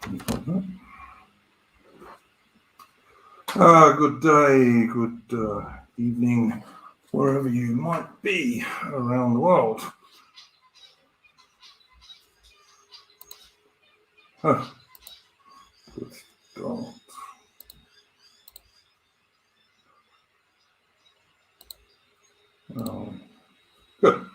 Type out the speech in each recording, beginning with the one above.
Good day, good evening, wherever you might be around the world. Good start. Good.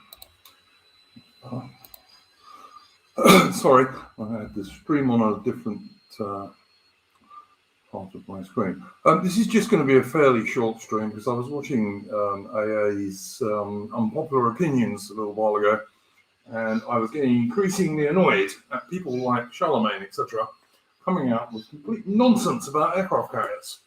Sorry, I had the stream on a different part of my screen. This is just going to be a fairly short stream because I was watching AA's Unpopular Opinions a little while ago, and I was getting increasingly annoyed at people like Charlemagne, etc., coming out with complete nonsense about aircraft carriers,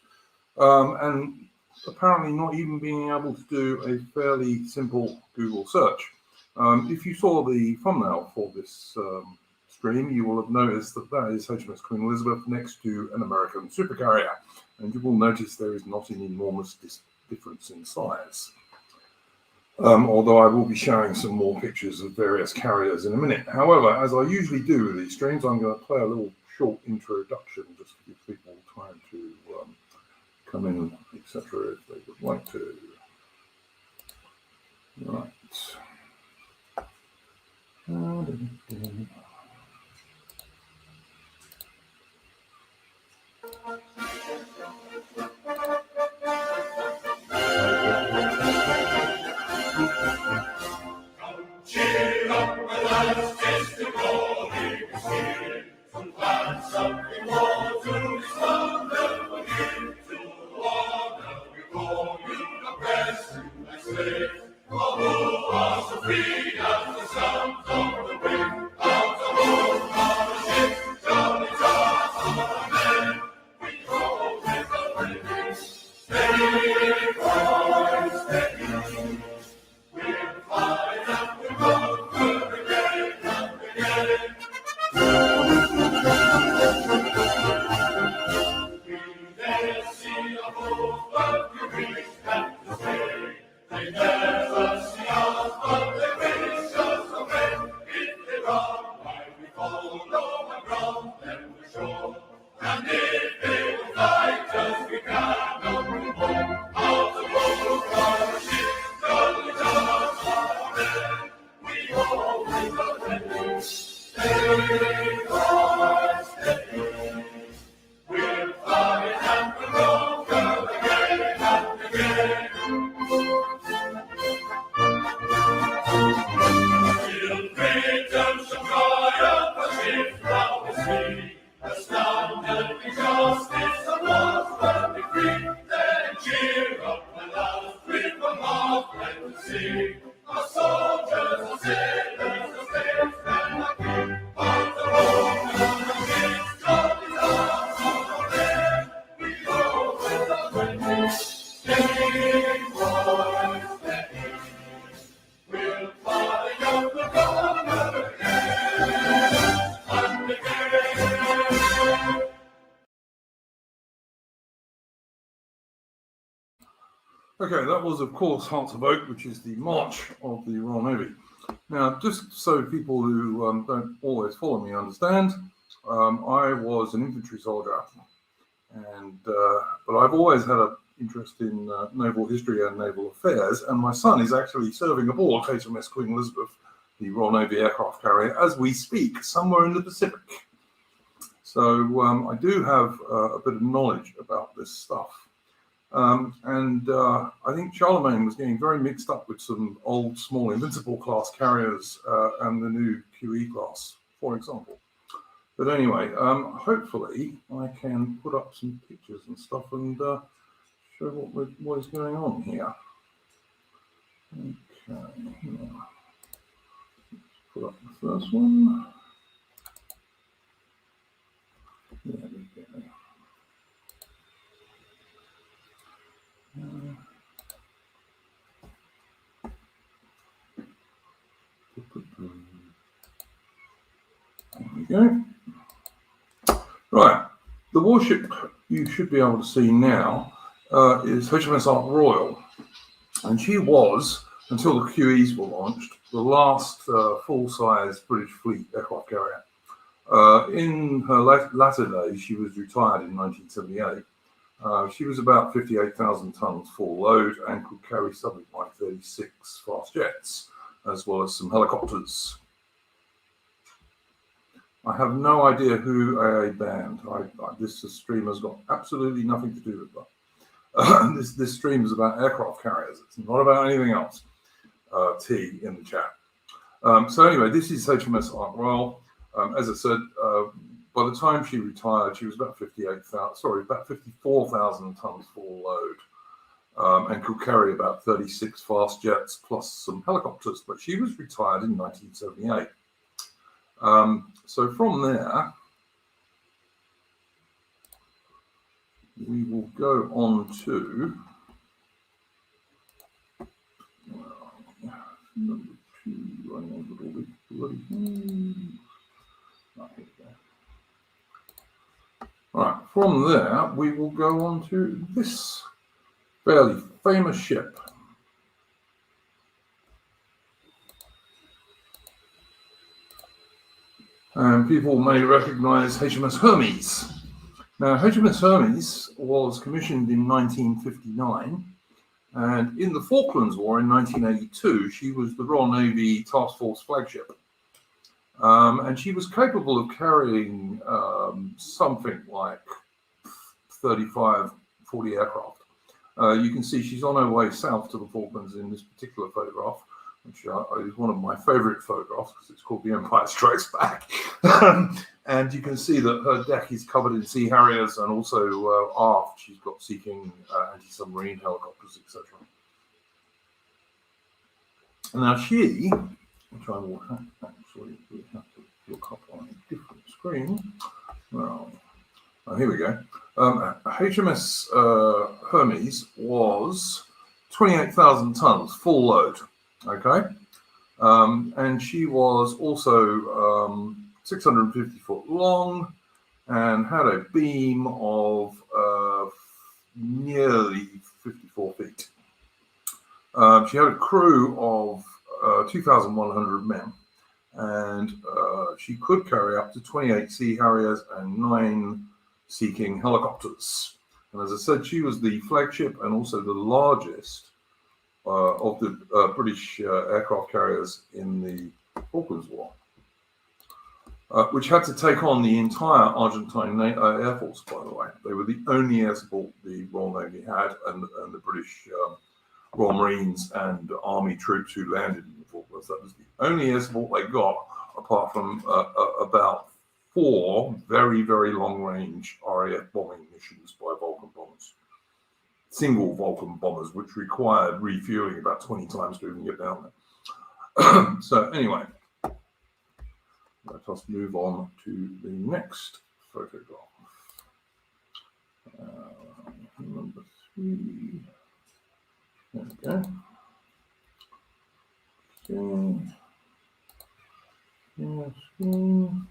and apparently not even being able to do a fairly simple Google search. If you saw the thumbnail for this stream, you will have noticed that that is HMS Queen Elizabeth next to an American supercarrier, and you will notice there is not an enormous difference in size. Although I will be showing some more pictures of various carriers in a minute. However, as I usually do with these streams, I'm going to play a little short introduction just to give people time to come in, etc., if they would like to. Right. Cheer up, brothers, it's the glory is here. From glad something more to this wonderful year. To honor we call you the present and slave. For who are so free as the sounds of the wind. Out of home on the ship, jolly stars on the men. We call with the wind. Steady, boys, steady. We'll fly up the road for again and again. We never see a boat, but we wish them to stay. They never see us, but they wish us away. If they run, why we follow and run them to shore. And if they will fight us, we cannot move home. Out the boat on a ship, jolly stars on the we all with the wind. Steady, boys, steady. We'll fly and we'll roll for again and again. Till freedom shall triumph as if thou wast free. Astounded in justice and wars will be free. Then cheer up and lads, free from heart and sea. Our soldiers, our sailors, our statesmen, our king. On the road and the ships, jolly stars on our men. We go with the wind. Steady, boys, steady. We'll fly up the corner again and again. Okay, that was, of course, Hearts of Oak, which is the march of the Royal Navy. Now, just so people who don't always follow me understand, I was an infantry soldier, and but I've always had an interest in naval history and naval affairs, and my son is actually serving aboard HMS Queen Elizabeth, the Royal Navy aircraft carrier, as we speak, somewhere in the Pacific. So I do have a bit of knowledge about this stuff. And I think Charlemagne was getting very mixed up with some old small Invincible class carriers and the new QE class, for example. But anyway, hopefully I can put up some pictures and stuff and show what is going on here. Okay, let's put up the first one. There we go. There we go. Right, the warship you should be able to see now is HMS Ark Royal, and she was, until the QEs were launched, the last full-size British fleet aircraft carrier. In her latter days, she was retired in 1978. She was about 58,000 tons full load and could carry something like 36 fast jets, as well as some helicopters. I have no idea who AA banned. This stream has got absolutely nothing to do with that. This stream is about aircraft carriers. It's not about anything else. T in the chat. So anyway, this is HMS Ark Royal. As I said, by the time she retired, she was about 54,000 tons full load, and could carry about 36 fast jets plus some helicopters. But she was retired in 1978. So from there, we will go on to number 2. Running a little bit bloody. Right, from there, we will go on to this fairly famous ship. And people may recognize HMS Hermes. Now, HMS Hermes was commissioned in 1959, and in the Falklands War in 1982, she was the Royal Navy Task Force flagship. And she was capable of carrying something like 35, 40 aircraft. You can see she's on her way south to the Falklands in this particular photograph, which is one of my favorite photographs because it's called The Empire Strikes Back. And you can see that her deck is covered in Sea Harriers, and also aft she's got Sea King anti-submarine helicopters, etc. Now she, which I will actually have to look up on a different screen. Well, here we go. HMS Hermes was 28,000 tons full load. Okay, and she was also 650 foot long and had a beam of nearly 54 feet. She had a crew of 2,100 men, and she could carry up to 28 Sea Harriers and 9 Sea King helicopters. And as I said, she was the flagship and also the largest of the British aircraft carriers in the Falklands War, which had to take on the entire Argentine Air Force, by the way. They were the only air support the Royal Navy had, and the British Royal Marines and Army troops who landed in the Falklands. That was the only air support they got, apart from about 4 very, very long-range RAF bombing missions by Vulcan bombers. Single Vulcan bombers, which required refueling about 20 times to even get down there. So anyway, let us move on to the next photograph. Number 3. There we go. Screen.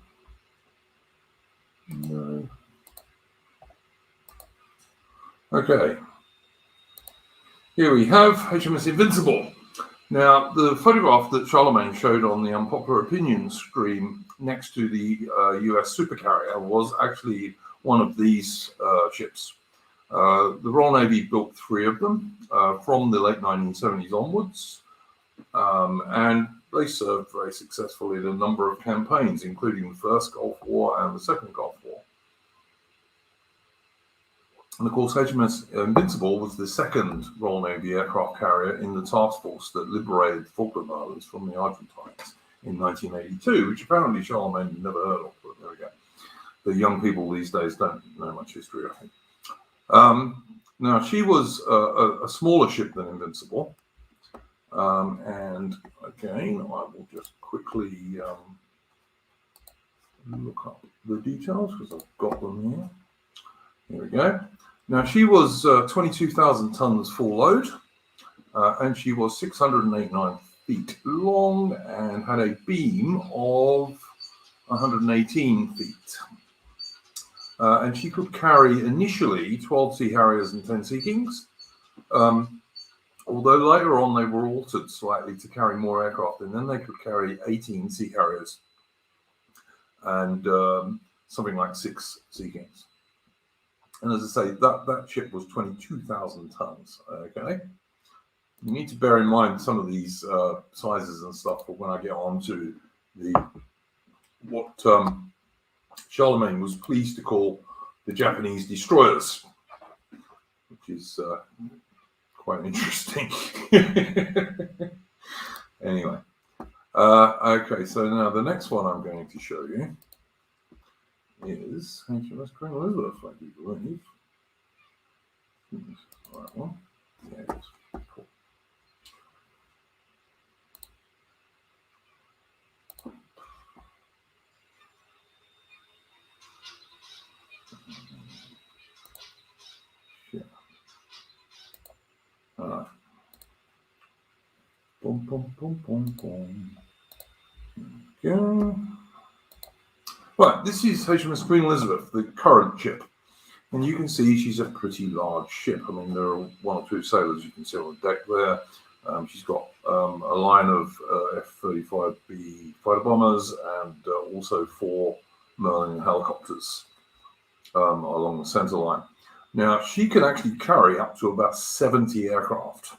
No. Okay. Here we have HMS Invincible. Now, the photograph that Charlemagne showed on the Unpopular Opinion screen next to the US supercarrier was actually one of these ships. The Royal Navy built 3 of them from the late 1970s onwards, and they served very successfully in a number of campaigns, including the First Gulf War and the Second Gulf War. And of course, HMS Invincible was the second Royal Navy aircraft carrier in the task force that liberated the Falkland Islands from the Argentines in 1982, which apparently Charlemagne never heard of, but there we go. The young people these days don't know much history, I think. Now, she was a smaller ship than Invincible. And again, I will just quickly look up the details because I've got them here. Here we go. Now, she was 22,000 tons full load, and she was 689 feet long and had a beam of 118 feet. And she could carry initially 12 Sea Harriers and 10 Sea Kings, although later on they were altered slightly to carry more aircraft, and then they could carry 18 Sea Harriers and something like 6 Sea Kings. And as I say, that ship was 22,000 tons. Okay, you need to bear in mind some of these sizes and stuff for when I get on to what Charlemagne was pleased to call the Japanese destroyers, which is quite interesting. Anyway, okay, so now the next one I'm going to show you is HMS Queen Elizabeth, I do believe. The right one. Yeah, it is. Cool. Yeah. All right. Boom, boom, boom, boom, boom. Okay. Right, this is HMS Queen Elizabeth, the current ship. And you can see she's a pretty large ship. I mean, there are 1 or 2 sailors you can see on the deck there. She's got a line of F-35B fighter bombers and also 4 Merlin helicopters along the center line. Now, she can actually carry up to about 70 aircraft.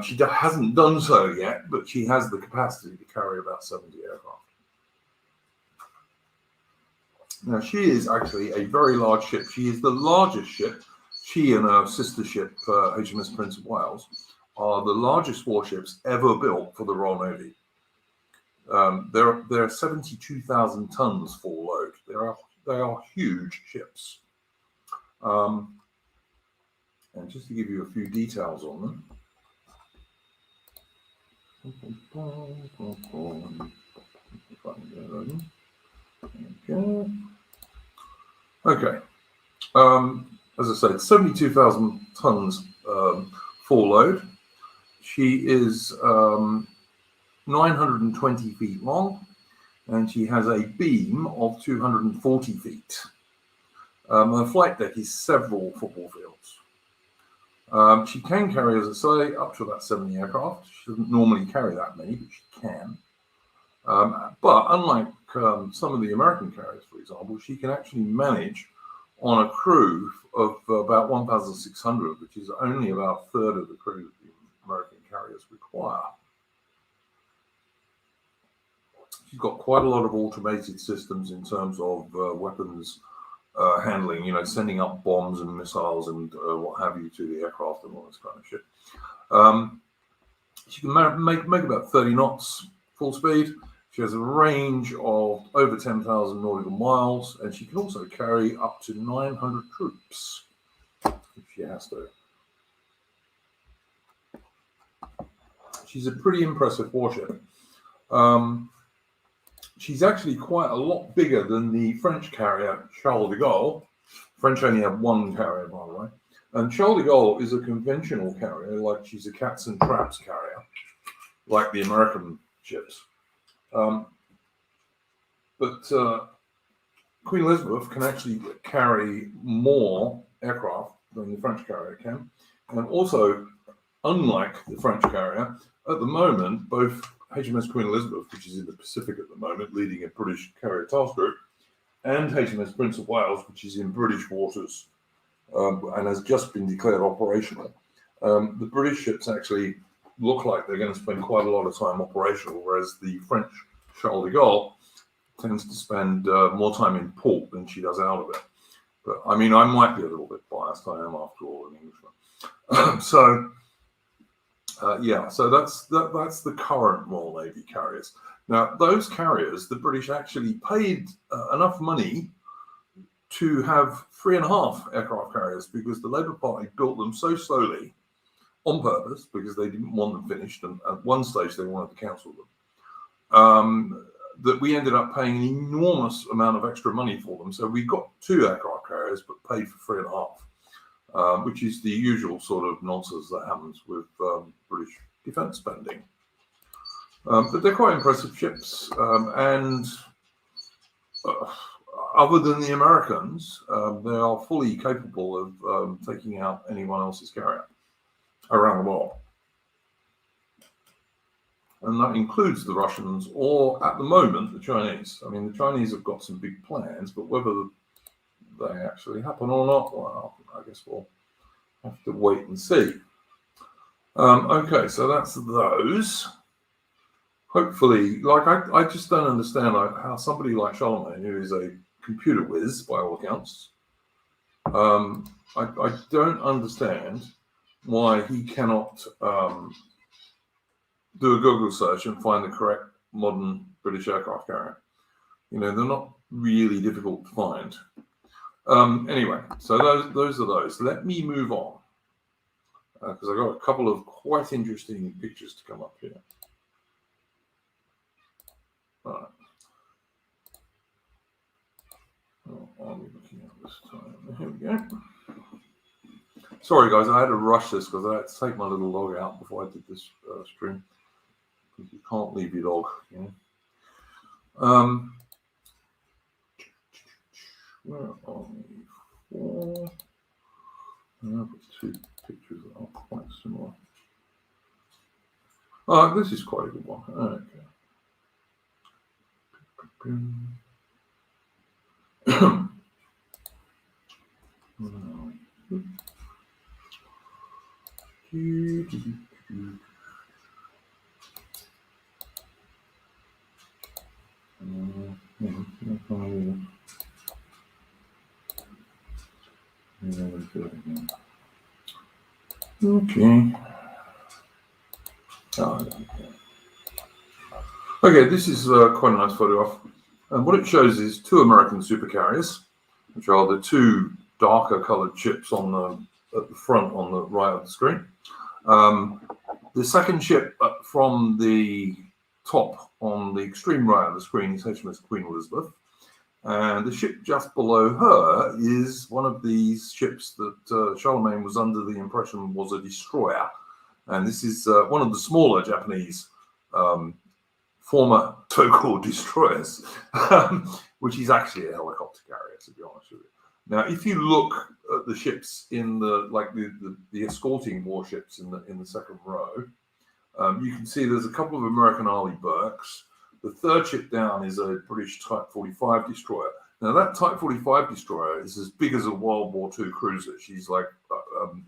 She hasn't done so yet, but she has the capacity to carry about 70 aircraft. Now, she is actually a very large ship. She is the largest ship. She and her sister ship, HMS Prince of Wales, are the largest warships ever built for the Royal Navy. They're 72,000 tons full load. They are huge ships. And just to give you a few details on them. Okay. As I said, 72,000 tons full load. She is 920 feet long, and she has a beam of 240 feet. Her flight deck is several football fields. She can carry, as I say, up to about 70 aircraft. She doesn't normally carry that many, but she can. But unlike some of the American carriers, for example, she can actually manage on a crew of about 1,600, which is only about a third of the crew that the American carriers require. She's got quite a lot of automated systems in terms of weapons handling, sending up bombs and missiles and what have you to the aircraft and all this kind of shit. She can make about 30 knots full speed. She has a range of over 10,000 nautical miles, and she can also carry up to 900 troops if she has to. She's a pretty impressive warship. She's actually quite a lot bigger than the French carrier Charles de Gaulle. French only have 1 carrier, by the way. And Charles de Gaulle is a conventional carrier, like she's a cats and traps carrier, like the American ships. But Queen Elizabeth can actually carry more aircraft than the French carrier can. And also, unlike the French carrier, at the moment, both HMS Queen Elizabeth, which is in the Pacific at the moment, leading a British carrier task group, and HMS Prince of Wales, which is in British waters and has just been declared operational. The British ships actually look like they're going to spend quite a lot of time operational, whereas the French Charles de Gaulle tends to spend more time in port than she does out of it. But I mean, I might be a little bit biased. I am, after all, an Englishman. So that's the current Royal Navy carriers. Now, those carriers, the British actually paid enough money to have 3.5 aircraft carriers because the Labour Party built them so slowly on purpose because they didn't want them finished, and at one stage they wanted to cancel them. That we ended up paying an enormous amount of extra money for them. So we got 2 aircraft carriers, but paid for 3.5, which is the usual sort of nonsense that happens with British defence spending. But they're quite impressive ships, and other than the Americans, they are fully capable of taking out anyone else's carrier around the world. And that includes the Russians, or at the moment, the Chinese. I mean, the Chinese have got some big plans, but whether they actually happen or not, well, I guess we'll have to wait and see. Okay, so that's those. Hopefully, like I just don't understand how somebody like Charlemagne, who is a computer whiz by all accounts, I don't understand why he cannot do a Google search and find the correct modern British aircraft carrier. You know, they're not really difficult to find. Anyway, so those are those. Let me move on, because I've got a couple of quite interesting pictures to come up here. All right. Oh, I'll be looking at this time. Here we go. Sorry, guys, I had to rush this because I had to take my little dog out before I did this stream. Because you can't leave your dog, you know. Where are we? Four. I've got two pictures that are quite similar. Oh, this is quite a good one. Okay. Okay. Okay, this is quite a nice photograph. And what it shows is two American supercarriers, which are the two darker colored ships at the front on the right of the screen. The second ship from the top on the extreme right of the screen is HMS Queen Elizabeth. And the ship just below her is one of these ships that Charlemagne was under the impression was a destroyer. And this is one of the smaller Japanese former so-called destroyers, which is actually a helicopter carrier, to be honest with you. Now, if you look at the ships in the escorting warships in the second row, you can see there's a couple of American Arleigh Burkes. The third ship down is a British Type 45 destroyer. Now, that Type 45 destroyer is as big as a World War II cruiser. She's like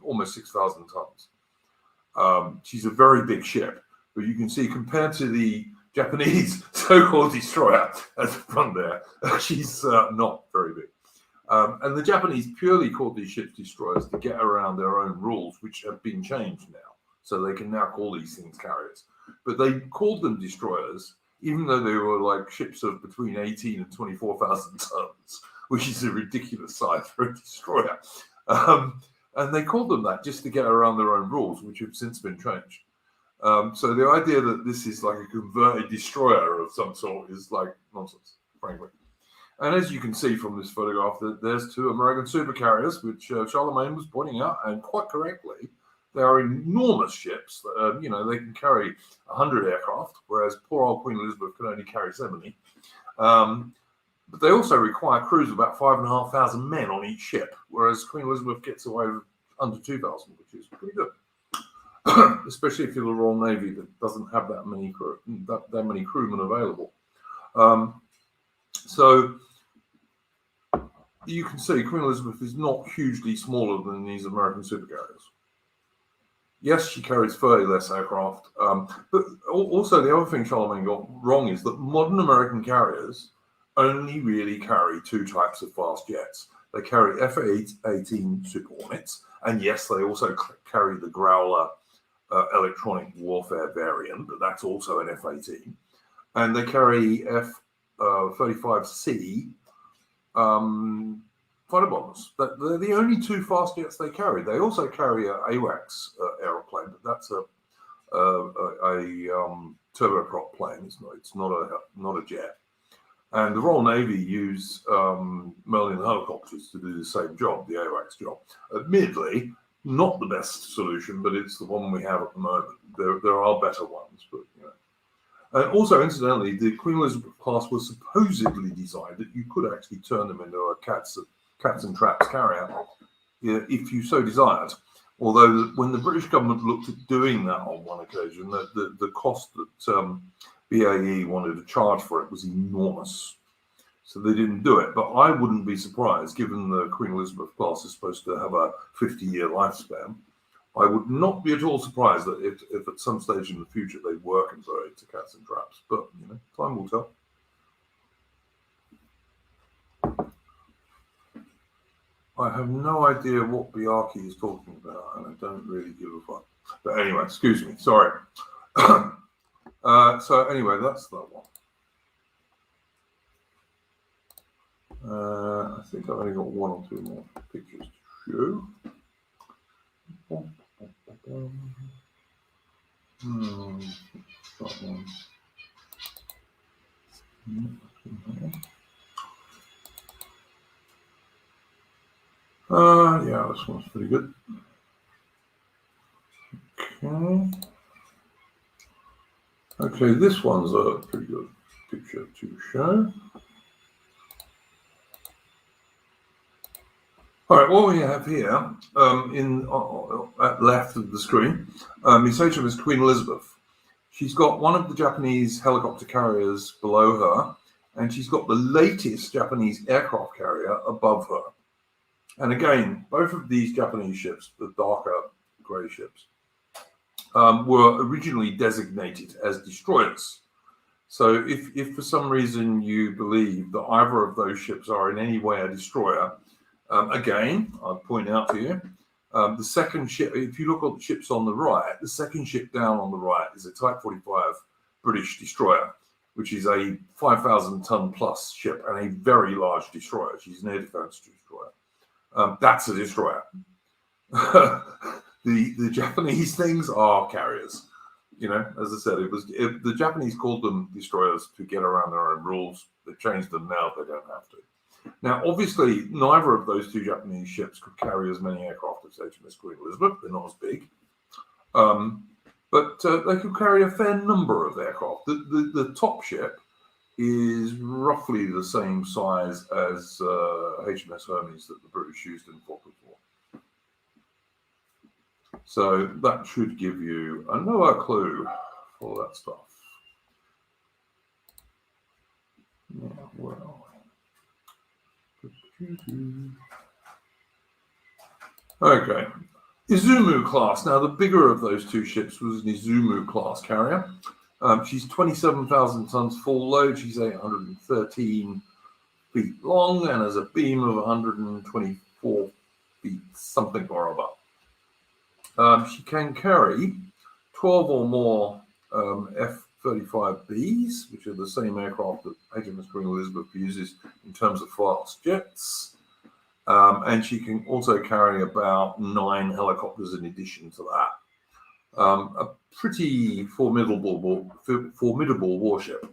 almost 6,000 tons. She's a very big ship, but you can see compared to the Japanese so-called destroyer at the front there, she's not very big. And the Japanese purely called these ships destroyers to get around their own rules, which have been changed now. So they can now call these things carriers. But they called them destroyers, even though they were like ships of between 18 and 24,000 tons, which is a ridiculous size for a destroyer. And they called them that just to get around their own rules, which have since been changed. So the idea that this is like a converted destroyer of some sort is like nonsense, frankly. And as you can see from this photograph, that there's two American supercarriers, which Charlemagne was pointing out, and quite correctly, they are enormous ships. You know, they can carry 100 aircraft, whereas poor old Queen Elizabeth could only carry 70. But they also require crews of about 5,500 men on each ship, whereas Queen Elizabeth gets away with under 2,000, which is pretty good. Especially if you're the Royal Navy that doesn't have that many crewmen available. So you can see Queen Elizabeth is not hugely smaller than these American supercarriers. Yes, she carries 30 less aircraft, but also the other thing Charlemagne got wrong is that modern American carriers only really carry two types of fast jets. They carry F-18 Super Hornets, and yes, they also carry the Growler electronic warfare variant, but that's also an F-18. And they carry F-35C fighter bombers. They're the only two fast jets they carry. They also carry an AWACS aeroplane, but that's a turboprop plane. It's not a jet. And the Royal Navy use Merlin helicopters to do the same job, the AWACS job. Admittedly, not the best solution, but it's the one we have at the moment. There are better ones, but you know. And also, incidentally, the Queen Elizabeth class was supposedly designed that you could actually turn them into a cats and traps carrier if you so desired. Although when the British government looked at doing that on one occasion, the cost that BAE wanted to charge for it was enormous. So they didn't do it. But I wouldn't be surprised, given the Queen Elizabeth class is supposed to have a 50-year lifespan, I would not be at all surprised that if at some stage in the future they were converted to cats and traps. But, time will tell. I have no idea what Biarki is talking about, and I don't really give a fuck. But anyway, excuse me, sorry. So anyway, that's that one. I think I've only got one or two more pictures to show. That one. Yeah, this one's pretty good. Okay, this one's a pretty good picture to show. All right, what we have here at left of the screen is HMS Queen Elizabeth. She's got one of the Japanese helicopter carriers below her, and she's got the latest Japanese aircraft carrier above her. And again, both of these Japanese ships, the darker grey ships, were originally designated as destroyers. So if for some reason you believe that either of those ships are in any way a destroyer, again, I'll point out to you, the second ship, if you look at the ships on the right, the second ship down on the right is a Type 45 British destroyer, which is a 5,000-ton plus ship and a very large destroyer. She's an air defense destroyer. That's a destroyer. The Japanese things are carriers. As I said, the Japanese called them destroyers to get around their own rules. They've changed them now; they don't have to. Now, obviously, neither of those two Japanese ships could carry as many aircraft as HMS Queen Elizabeth. They're not as big, but they could carry a fair number of aircraft. The top ship is roughly the same size as HMS Hermes that the British used in Falkland War. So that should give you another clue for that stuff. Yeah, well. Okay, Izumo class. Now, the bigger of those two ships was an Izumo class carrier. She's 27,000 tons full load. She's 813 feet long and has a beam of 124 feet, something or other. She can carry 12 or more F-35Bs, which are the same aircraft that HMS Queen Elizabeth uses in terms of fast jets. And she can also carry about 9 helicopters in addition to that. A pretty formidable warship,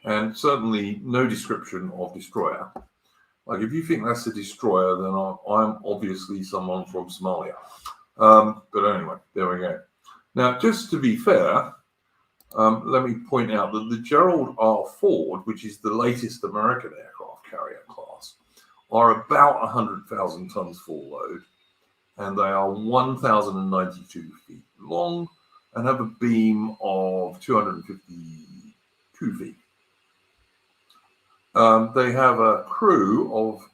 and certainly no description of destroyer. Like, if you think that's a destroyer, then I'm obviously someone from Somalia. But anyway, there we go. Now, just to be fair, let me point out that the Gerald R. Ford, which is the latest American aircraft carrier class, are about 100,000 tons full load, and they are 1,092 feet long and have a beam of 252 feet. They have a crew of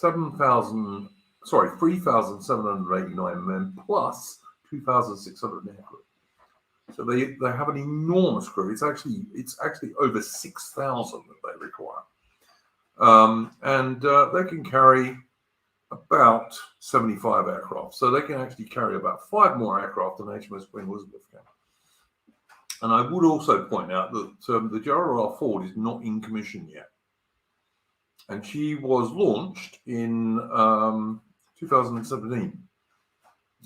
3,789 men plus 2,600 aircrew. So they have an enormous crew. It's actually over 6,000 that they require, and they can carry about 75 aircraft. So they can actually carry about 5 more aircraft than HMS Queen Elizabeth can. And I would also point out that the Gerald R. Ford is not in commission yet. And she was launched in 2017.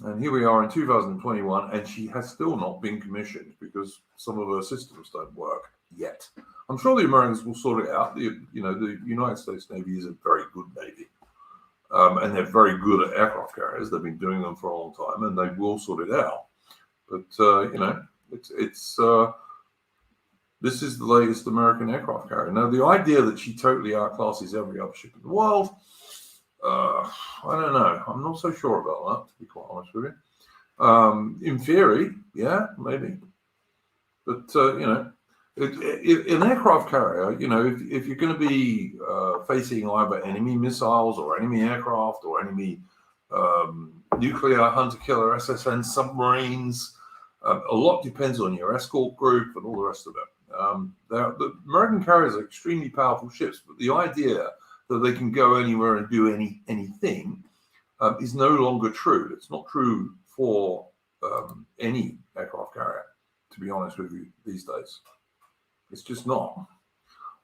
And here we are in 2021, and she has still not been commissioned because some of her systems don't work yet. I'm sure the Americans will sort it out. The United States Navy is a very good Navy. And they're very good at aircraft carriers. They've been doing them for a long time, and they will sort it out. But this is the latest American aircraft carrier. Now, the idea that she totally outclasses every other ship in the world, I don't know. I'm not so sure about that, to be quite honest with you. In theory, yeah, maybe. But, an aircraft carrier, if you're going to be facing either enemy missiles or enemy aircraft or enemy nuclear hunter-killer SSN submarines, a lot depends on your escort group and all the rest of it. The American carriers are extremely powerful ships, but the idea that they can go anywhere and do anything is no longer true. It's not true for any aircraft carrier, to be honest with you, these days. It's just not.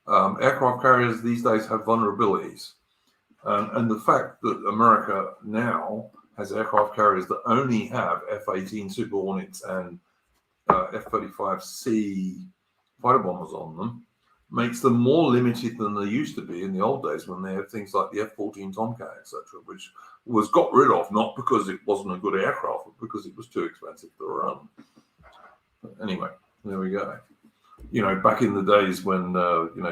Aircraft carriers these days have vulnerabilities. And the fact that America now has aircraft carriers that only have F-18 Super Hornets and F-35C fighter bombers on them makes them more limited than they used to be in the old days when they had things like the F-14 Tomcat, etc., which was got rid of, not because it wasn't a good aircraft, but because it was too expensive to run. But anyway, there we go. Back in the days when,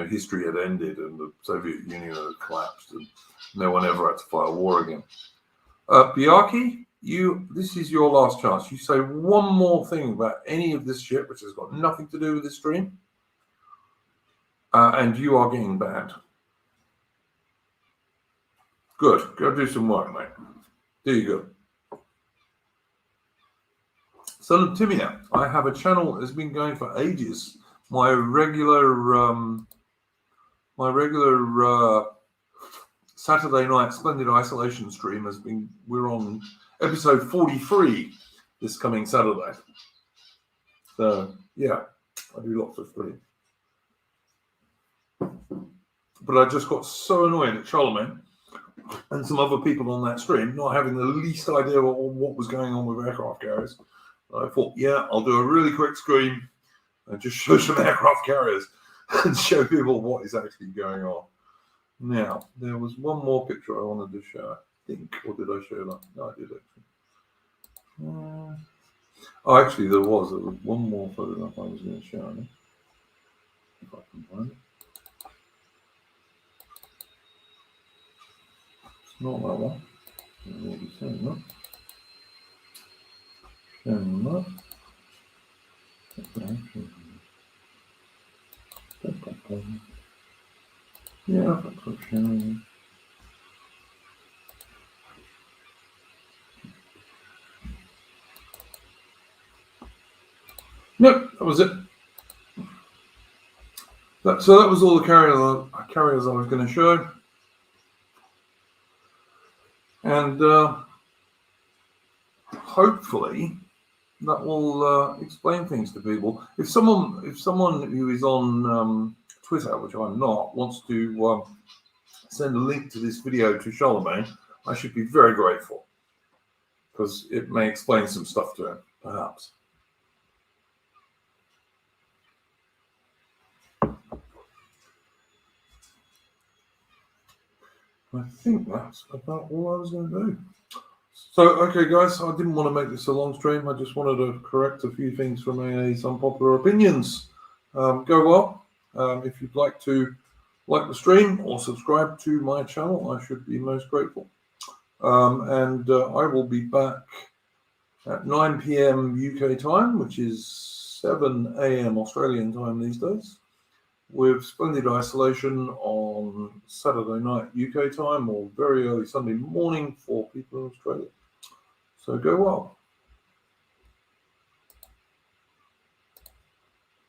history had ended and the Soviet Union had collapsed and no one ever had to fight a war again. Biaki, this is your last chance. You say one more thing about any of this shit, which has got nothing to do with this stream, and you are getting banned. Good. Go do some work, mate. Do you good. Son of Timia, I have a channel that's been going for ages. My regular Saturday night Splendid Isolation stream we're on episode 43 this coming Saturday. So yeah, I do lots of streams. But I just got so annoyed at Charlemagne and some other people on that stream not having the least idea what was going on with aircraft carriers. I thought, yeah, I'll do a really quick stream and just show some aircraft carriers and show people what is actually going on. Now, there was one more picture I wanted to show, I think, or did I show that? No, I did actually. Actually, there was one more photograph I was going to show you, if I can find it. It's not that one. I will be saying that. Showing that. Yeah, that's what showing you. Nope, that was it. So that was all the carriers I was going to show. And hopefully that will explain things to people. If someone who is on Twitter, which I'm not, wants to send a link to this video to Charlemagne, I should be very grateful, because it may explain some stuff to him, perhaps. I think that's about all I was going to do. So, okay, guys, I didn't want to make this a long stream. I just wanted to correct a few things from AA's Unpopular Opinions. Go well. If you'd like to like the stream or subscribe to my channel, I should be most grateful. And I will be back at 9 p.m. UK time, which is 7 a.m. Australian time these days, with Splendid Isolation on Saturday night UK time or very early Sunday morning for people in Australia. So go well.